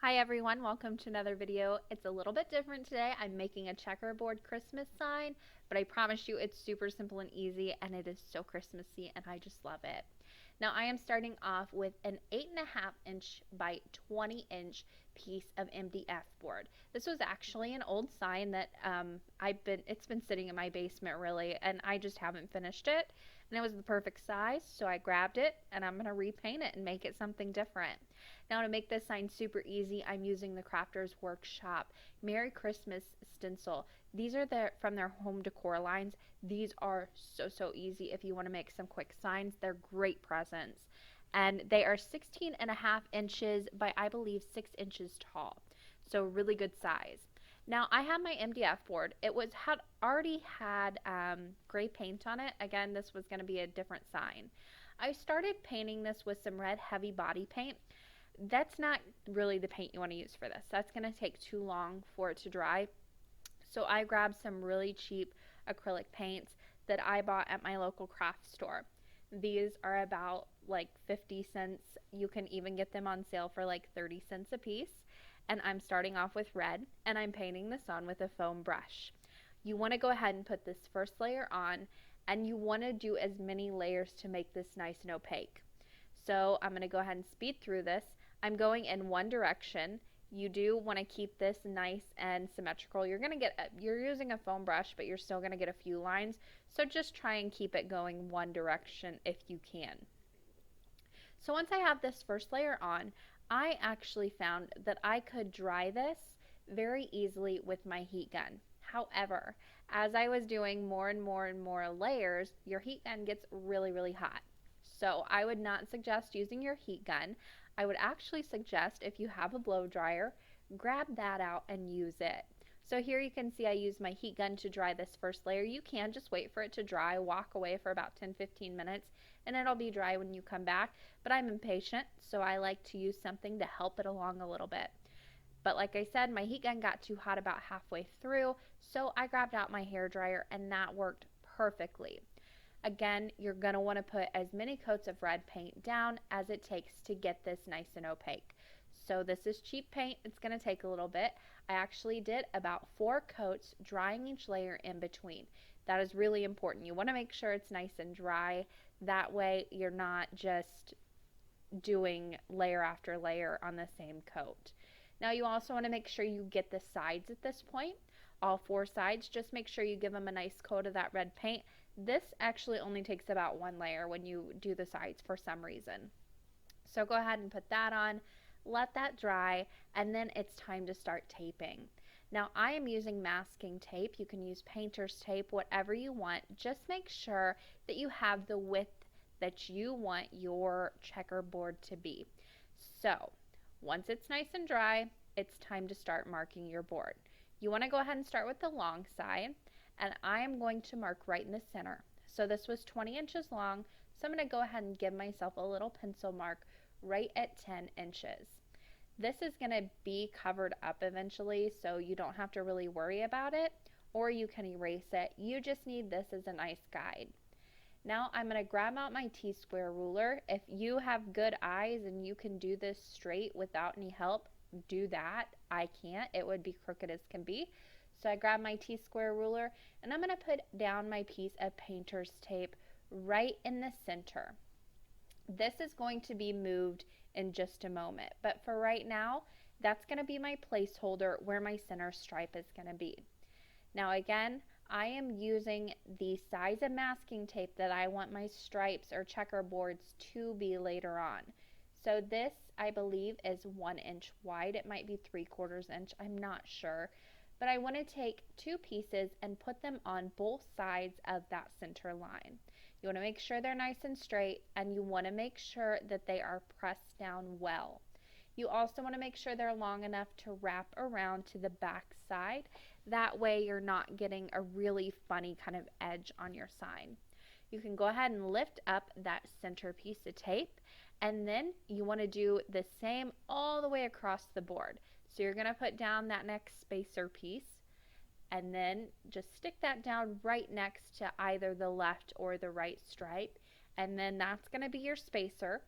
Hi everyone, welcome to another video. It's a little bit different today. I'm making a checkerboard Christmas sign, but I promise you it's super simple and easy and it is so Christmassy and I just love it. Now I am starting off with an 8.5" by 20" piece of MDF board. This was actually an old sign that it's been sitting in my basement really, and I just haven't finished it. And it was the perfect size, so I grabbed it and I'm going to repaint it and make it something different. Now to make this sign super easy, I'm using the Crafters Workshop Merry Christmas stencil. These are from their home decor lines. These are so easy if you want to make some quick signs. They're great presents. And they are 16.5" by I believe 6" tall. So really good size. Now I have my MDF board. It had already had gray paint on it. Again, this was going to be a different sign. I started painting this with some red heavy body paint. That's not really the paint you want to use for this. That's going to take too long for it to dry. So I grabbed some really cheap acrylic paints that I bought at my local craft store. These are about like 50 cents. You can even get them on sale for like 30 cents a piece. And I'm starting off with red and I'm painting this on with a foam brush. You want to go ahead and put this first layer on, and you want to do as many layers to make this nice and opaque. So I'm going to go ahead and speed through this. I'm going in one direction. You do want to keep this nice and symmetrical. You're using a foam brush, but you're still going to get a few lines. So just try and keep it going one direction if you can. So once I have this first layer on, I actually found that I could dry this very easily with my heat gun. However, as I was doing more and more layers, your heat gun gets really hot. So I would not suggest using your heat gun. I would actually suggest, if you have a blow dryer, grab that out and use it. So here you can see I used my heat gun to dry this first layer. You can just wait for it to dry, walk away for about 10-15 minutes, and it'll be dry when you come back. But I'm impatient, so I like to use something to help it along a little bit. But like I said, my heat gun got too hot about halfway through, so I grabbed out my hair dryer and that worked perfectly. Again, you're going to want to put as many coats of red paint down as it takes to get this nice and opaque. So this is cheap paint. It's going to take a little bit. I actually did about 4 coats, drying each layer in between. That is really important. You want to make sure it's nice and dry. That way you're not just doing layer after layer on the same coat. Now you also want to make sure you get the sides at this point. All 4 sides, just make sure you give them a nice coat of that red paint. This actually only takes about 1 layer when you do the sides for some reason. So go ahead and put that on, let that dry, and then it's time to start taping. Now I am using masking tape. You can use painter's tape, whatever you want. Just make sure that you have the width that you want your checkerboard to be. So once it's nice and dry, it's time to start marking your board. You want to go ahead and start with the long side, and I am going to mark right in the center. So this was 20 inches long, so I'm going to go ahead and give myself a little pencil mark right at 10 inches. This is going to be covered up eventually, so you don't have to really worry about it, or you can erase it. You just need this as a nice guide. Now I'm going to grab out my T-square ruler. If you have good eyes and you can do this straight without any help, do that. I can't. It would be crooked as can be. So I grab my T-square ruler and I'm going to put down my piece of painter's tape right in the center. This is going to be moved in just a moment, but for right now, that's going to be my placeholder where my center stripe is going to be. Now again, I am using the size of masking tape that I want my stripes or checkerboards to be later on. So this, I believe, is 1 inch wide. It might be 3/4 inch. I'm not sure. But I want to take 2 pieces and put them on both sides of that center line. You want to make sure they're nice and straight, and you want to make sure that they are pressed down well. You also want to make sure they're long enough to wrap around to the back side. That way you're not getting a really funny kind of edge on your sign. You can go ahead and lift up that center piece of tape, and then you want to do the same all the way across the board. So you're going to put down that next spacer piece, and then just stick that down right next to either the left or the right stripe, and then that's going to be your spacer.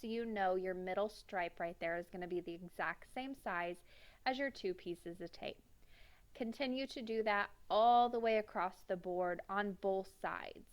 so you know your middle stripe right there is going to be the exact same size as your 2 pieces of tape. Continue to do that all the way across the board on both sides.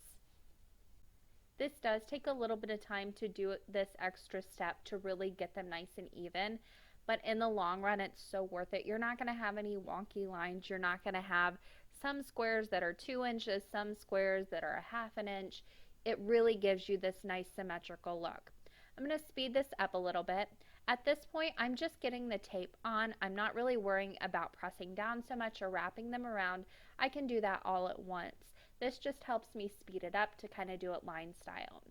This does take a little bit of time to do this extra step to really get them nice and even, but in the long run it's so worth it. You're not going to have any wonky lines. You're not going to have some squares that are 2 inches, some squares that are a half an inch. It really gives you this nice symmetrical look. I'm going to speed this up a little bit. At this point, I'm just getting the tape on. I'm not really worrying about pressing down so much or wrapping them around. I can do that all at once. This just helps me speed it up to kind of do it line style.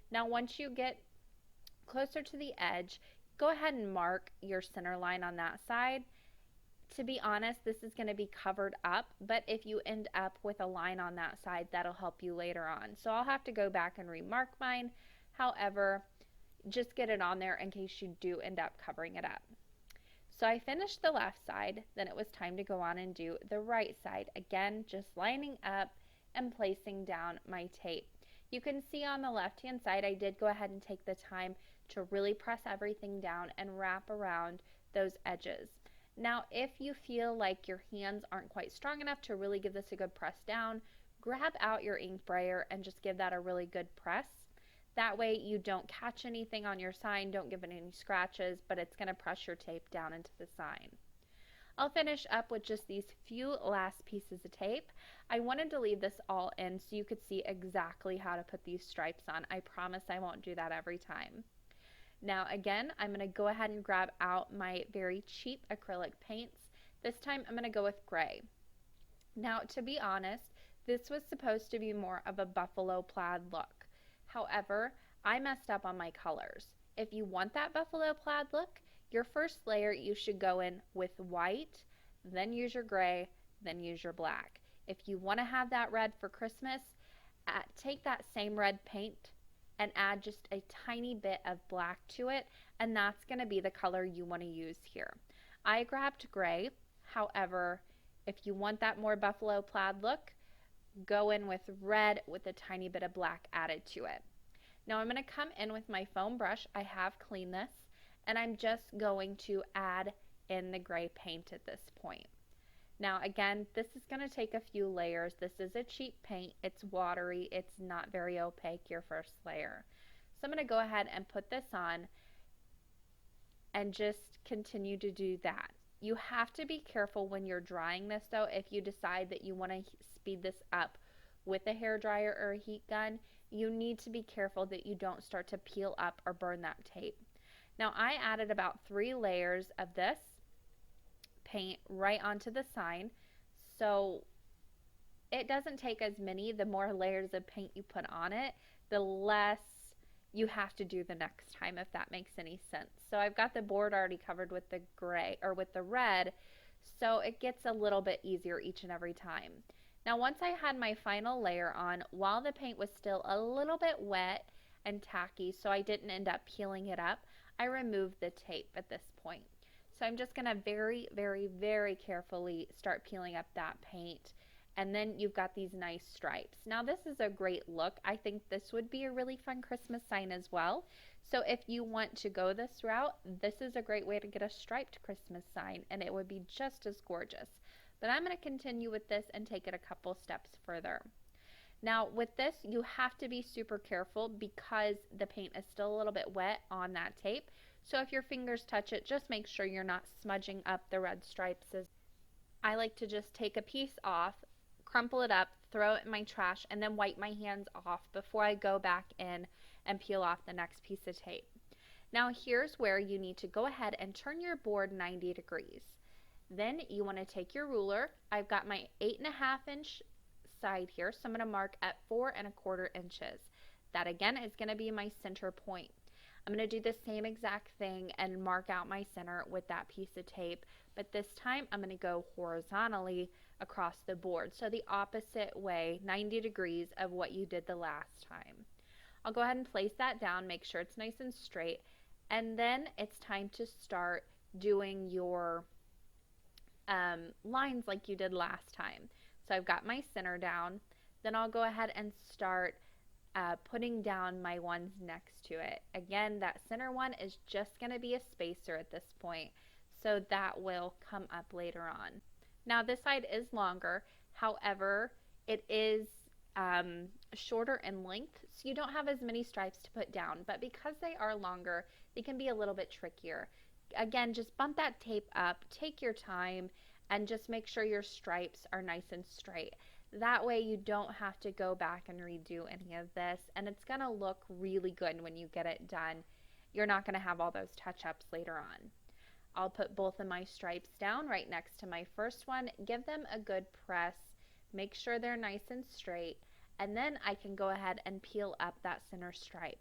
Now, once you get closer to the edge, go ahead and mark your center line on that side. To be honest, this is going to be covered up, but if you end up with a line on that side, that'll help you later on. So I'll have to go back and remark mine. However, just get it on there in case you do end up covering it up. So I finished the left side, then it was time to go on and do the right side. Again, just lining up and placing down my tape. You can see on the left hand side, I did go ahead and take the time to really press everything down and wrap around those edges. Now, if you feel like your hands aren't quite strong enough to really give this a good press down, grab out your ink brayer and just give that a really good press. That way you don't catch anything on your sign, don't give it any scratches, but it's going to press your tape down into the sign. I'll finish up with just these few last pieces of tape. I wanted to leave this all in so you could see exactly how to put these stripes on. I promise I won't do that every time. Now again, I'm going to go ahead and grab out my very cheap acrylic paints. This time I'm going to go with gray. Now, to be honest, this was supposed to be more of a buffalo plaid look. However, I messed up on my colors. If you want that buffalo plaid look, your first layer you should go in with white, then use your gray, then use your black. If you want to have that red for Christmas, take that same red paint and add just a tiny bit of black to it, and that's going to be the color you want to use here. I grabbed gray. However, if you want that more buffalo plaid look, go in with red with a tiny bit of black added to it. Now I'm going to come in with my foam brush. I have cleaned this, and I'm just going to add in the gray paint at this point. Now again, this is going to take a few layers. This is a cheap paint. It's watery. It's not very opaque, your first layer. So I'm going to go ahead and put this on and just continue to do that. You have to be careful when you're drying this though. If you decide that you want to speed this up with a hairdryer or a heat gun, you need to be careful that you don't start to peel up or burn that tape. Now I added about 3 layers of this paint right onto the sign, so it doesn't take as many. The more layers of paint you put on it, the less you have to do the next time, if that makes any sense. So I've got the board already covered with the gray or with the red, so it gets a little bit easier each and every time. Now once I had my final layer on, while the paint was still a little bit wet and tacky, so I didn't end up peeling it up, I removed the tape at this point. So I'm just going to very, very, very carefully start peeling up that paint, and then you've got these nice stripes. Now this is a great look. I think this would be a really fun Christmas sign as well. So if you want to go this route, this is a great way to get a striped Christmas sign, and it would be just as gorgeous. But I'm going to continue with this and take it a couple steps further. Now with this, you have to be super careful because the paint is still a little bit wet on that tape. So if your fingers touch it, just make sure you're not smudging up the red stripes. I like to just take a piece off, crumple it up, throw it in my trash, and then wipe my hands off before I go back in and peel off the next piece of tape. Now here's where you need to go ahead and turn your board 90 degrees. Then you want to take your ruler. I've got my 8.5 inch side here, so I'm going to mark at 4.25 inches. That again is going to be my center point. I'm going to do the same exact thing and mark out my center with that piece of tape, but this time I'm going to go horizontally across the board, so the opposite way, 90 degrees of what you did the last time. I'll go ahead and place that down, make sure it's nice and straight, and then it's time to start doing your lines like you did last time. So I've got my center down, then I'll go ahead and start putting down my ones next to it. Again, that center one is just going to be a spacer at this point, so that will come up later on. Now this side is longer, however, it is shorter in length, so you don't have as many stripes to put down, but because they are longer, they can be a little bit trickier. Again, just bump that tape up, take your time, and just make sure your stripes are nice and straight. That way you don't have to go back and redo any of this, and it's going to look really good when you get it done. You're not going to have all those touch-ups later on. I'll put both of my stripes down right next to my first one, give them a good press, make sure they're nice and straight, and then I can go ahead and peel up that center stripe.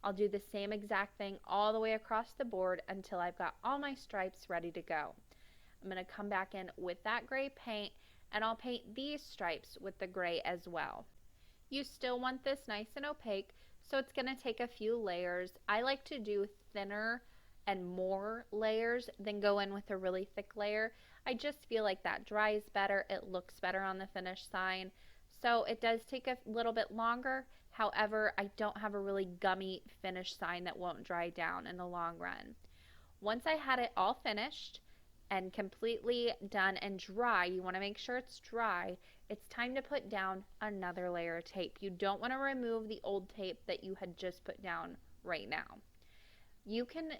I'll do the same exact thing all the way across the board until I've got all my stripes ready to go. I'm going to come back in with that gray paint, and I'll paint these stripes with the gray as well. You still want this nice and opaque, so it's going to take a few layers. I like to do thinner and more layers than go in with a really thick layer. I just feel like that dries better, it looks better on the finished sign. So it does take a little bit longer. However, I don't have a really gummy finished sign that won't dry down in the long run. Once I had it all finished and completely done and dry, you want to make sure it's dry, it's time to put down another layer of tape. You don't want to remove the old tape that you had just put down right now. You can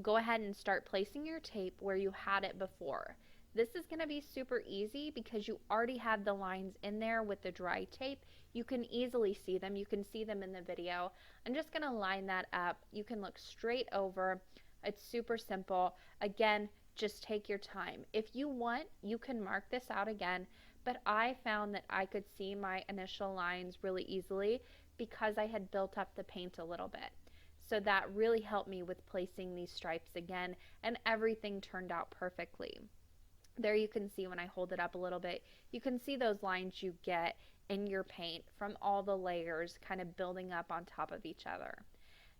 go ahead and start placing your tape where you had it before. This is going to be super easy because you already have the lines in there with the dry tape. You can easily see them. You can see them in the video. I'm just going to line that up. You can look straight over. It's super simple. Again, just take your time. If you want, you can mark this out again, but I found that I could see my initial lines really easily because I had built up the paint a little bit. So that really helped me with placing these stripes again, and everything turned out perfectly. There you can see when I hold it up a little bit, you can see those lines you get in your paint from all the layers kind of building up on top of each other.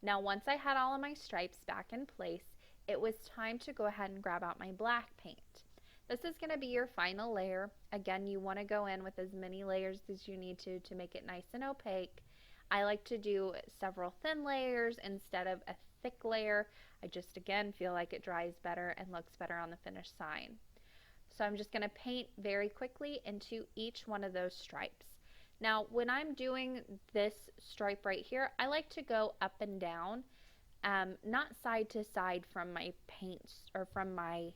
Now once I had all of my stripes back in place, it was time to go ahead and grab out my black paint. This is going to be your final layer. Again, you want to go in with as many layers as you need to make it nice and opaque. I like to do several thin layers instead of a thick layer. I just, again, feel like it dries better and looks better on the finished sign. So I'm just going to paint very quickly into each one of those stripes. Now, when I'm doing this stripe right here, I like to go up and down, not side to side from my paints or from my...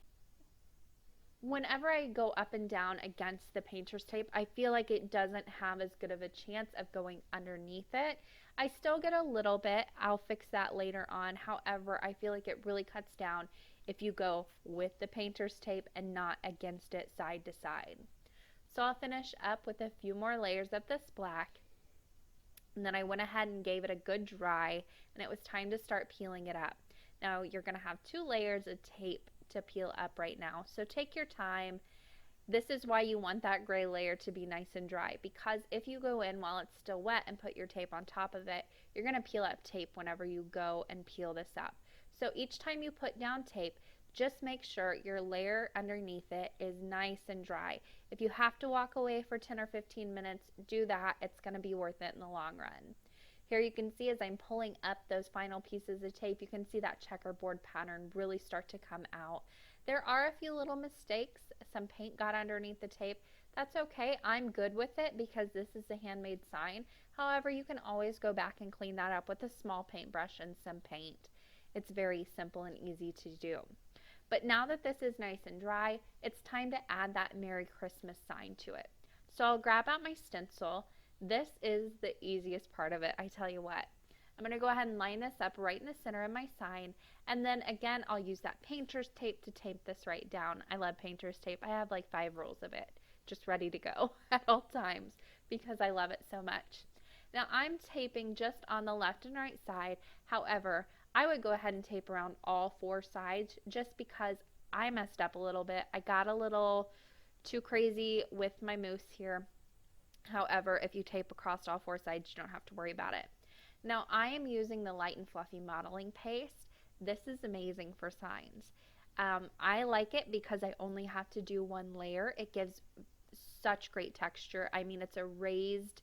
Whenever I go up and down against the painter's tape, I feel like it doesn't have as good of a chance of going underneath it. I still get a little bit. I'll fix that later on. However, I feel like it really cuts down if you go with the painter's tape and not against it side to side. So I'll finish up with a few more layers of this black, and then I went ahead and gave it a good dry, and it was time to start peeling it up. Now you're going to have 2 layers of tape to peel up right now, so take your time. This is why you want that gray layer to be nice and dry, because if you go in while it's still wet and put your tape on top of it, you're going to peel up tape whenever you go and peel this up. So each time you put down tape, just make sure your layer underneath it is nice and dry. If you have to walk away for 10 or 15 minutes, do that. It's going to be worth it in the long run. Here you can see as I'm pulling up those final pieces of tape, you can see that checkerboard pattern really start to come out. There are a few little mistakes. Some paint got underneath the tape. That's okay. I'm good with it because this is a handmade sign. However, you can always go back and clean that up with a small paintbrush and some paint. It's very simple and easy to do. But now that this is nice and dry, it's time to add that Merry Christmas sign to it. So I'll grab out my stencil. This is the easiest part of it, I tell you what. I'm going to go ahead and line this up right in the center of my sign, and then again I'll use that painter's tape to tape this right down. I love painter's tape. I have like 5 rolls of it just ready to go at all times because I love it so much. Now I'm taping just on the left and right side. However, I would go ahead and tape around all 4 sides just because I messed up a little bit. I got a little too crazy with my mousse here. However, if you tape across all 4 sides, you don't have to worry about it. Now I am using the Light and Fluffy modeling paste. This is amazing for signs. I like it because I only have to do 1 layer. It gives such great texture. I mean, it's a raised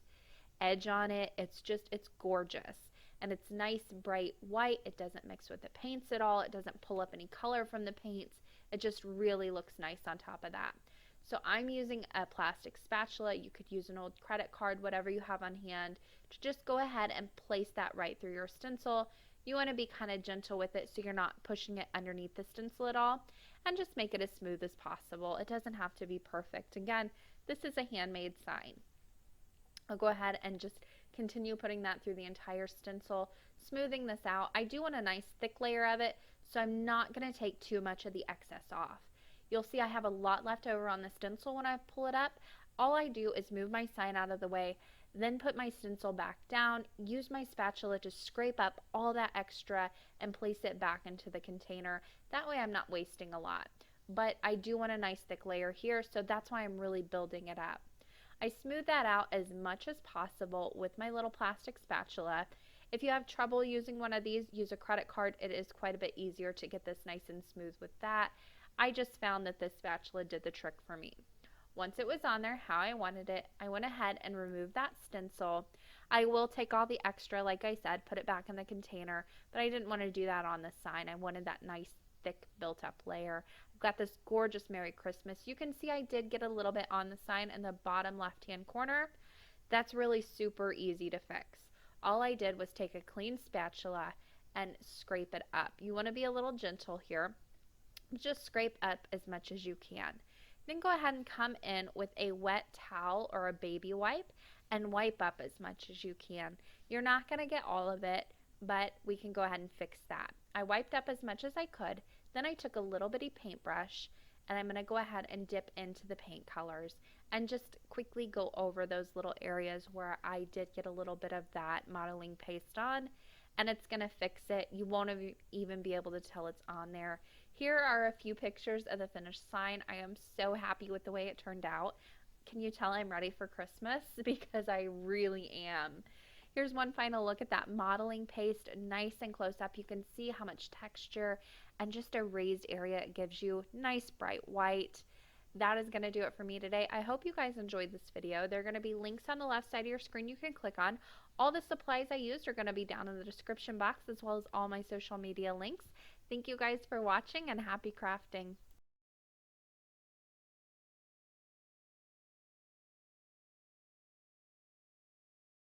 edge on it. It's gorgeous. And it's nice, bright white. It doesn't mix with the paints at all. It doesn't pull up any color from the paints. It just really looks nice on top of that. So I'm using a plastic spatula. You could use an old credit card, whatever you have on hand, to just go ahead and place that right through your stencil. You want to be kind of gentle with it so you're not pushing it underneath the stencil at all, and just make it as smooth as possible. It doesn't have to be perfect. Again, this is a handmade sign. I'll go ahead and just continue putting that through the entire stencil, smoothing this out. I do want a nice thick layer of it, so I'm not going to take too much of the excess off. You'll see I have a lot left over on the stencil when I pull it up. All I do is move my sign out of the way, then put my stencil back down, use my spatula to scrape up all that extra and place it back into the container. That way I'm not wasting a lot. But I do want a nice thick layer here, so that's why I'm really building it up. I smooth that out as much as possible with my little plastic spatula. If you have trouble using one of these, use a credit card. It is quite a bit easier to get this nice and smooth with that. I just found that this spatula did the trick for me. Once it was on there how I wanted it, I went ahead and removed that stencil. I will take all the extra, like I said, put it back in the container, but I didn't want to do that on the sign. I wanted that nice, thick, built-up layer. I've got this gorgeous Merry Christmas. You can see I did get a little bit on the sign in the bottom left-hand corner. That's really super easy to fix. All I did was take a clean spatula and scrape it up. You want to be a little gentle here. Just scrape up as much as you can. Then go ahead and come in with a wet towel or a baby wipe and wipe up as much as you can. You're not going to get all of it, but we can go ahead and fix that. I wiped up as much as I could. Then I took a little bitty paintbrush and I'm going to go ahead and dip into the paint colors and just quickly go over those little areas where I did get a little bit of that modeling paste on, and it's going to fix it. You won't even be able to tell it's on there. Here are a few pictures of the finished sign. I am so happy with the way it turned out. Can you tell I'm ready for Christmas? Because I really am. Here's one final look at that modeling paste, nice and close up. You can see how much texture and just a raised area it gives you. Nice bright white. That is going to do it for me today. I hope you guys enjoyed this video. There are going to be links on the left side of your screen you can click on. All the supplies I used are going to be down in the description box, as well as all my social media links. Thank you guys for watching, and happy crafting.